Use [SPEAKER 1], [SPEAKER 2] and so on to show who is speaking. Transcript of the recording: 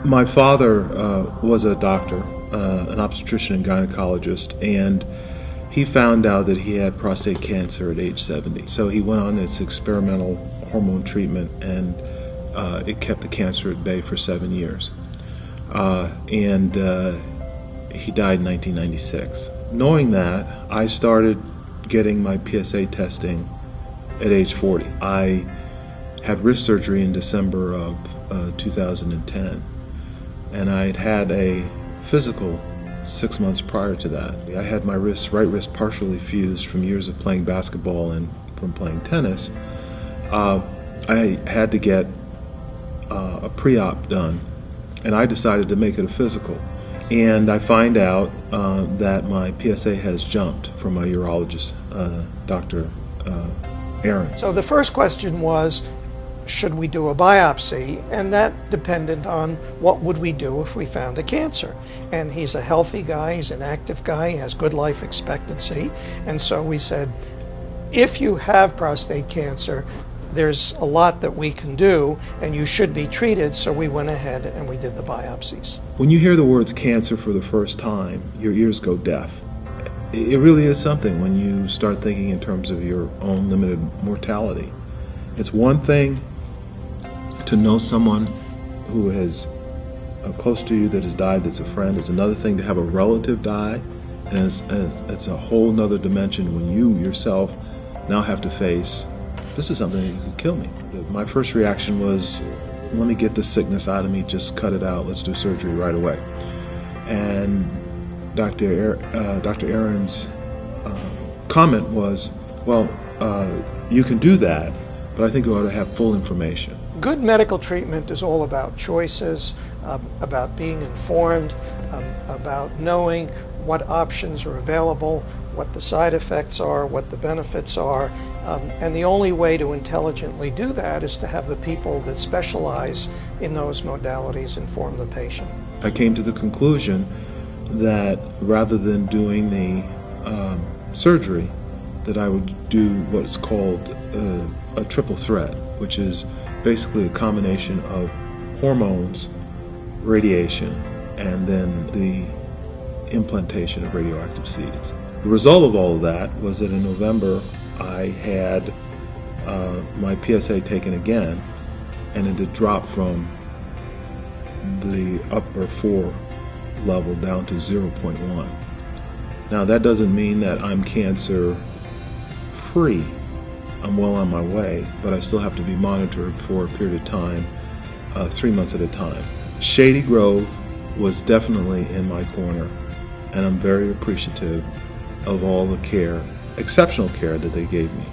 [SPEAKER 1] My father was a doctor, an obstetrician and gynecologist, and he found out that he had prostate cancer at age 70. So he went on this experimental hormone treatment, and it kept the cancer at bay for 7 years. And he died in 1996. Knowing that, I started getting my PSA testing at age 40. I had wrist surgery in December of 2010, and I had had a physical 6 months prior to that. I had my right wrist partially fused from years of playing basketball and from playing tennis. I had to get a pre-op done, and I decided to make it a physical. And I find out that my PSA has jumped from my urologist, Dr. Aaron.
[SPEAKER 2] So the first question was, should we do a biopsy? And that depended on what would we do if we found a cancer. And he's a healthy guy, he's an active guy, he has good life expectancy. And so we said, if you have prostate cancer, there's a lot that we can do, and you should be treated. So we went ahead and we did the biopsies.
[SPEAKER 1] When you hear the words cancer for the first time, your ears go deaf. It really is something when you start thinking in terms of your own limited mortality. It's one thing to know someone who is close to you that has died, that's a friend. It's another thing to have a relative die, and it's a whole nother dimension when you yourself now have to face, this is something that could kill me. My first reaction was, let me get this sickness out of me, just cut it out, let's do surgery right away. And Dr. Aaron's comment was, well, you can do that, but I think you ought to have full information.
[SPEAKER 2] Good medical treatment is all about choices, about being informed, about knowing what options are available, what the side effects are, what the benefits are, and the only way to intelligently do that is to have the people that specialize in those modalities inform the patient.
[SPEAKER 1] I came to the conclusion that rather than doing the surgery, that I would do what's called a triple threat, which is basically a combination of hormones, radiation, and then the implantation of radioactive seeds. The result of all of that was that in November I had my PSA taken again, and it had dropped from the upper 4 level down to 0.1. Now that doesn't mean that I'm cancer free. I'm well on my way, but I still have to be monitored for a period of time, 3 months at a time. Shady Grove was definitely in my corner, and I'm very appreciative of all the care, exceptional care that they gave me.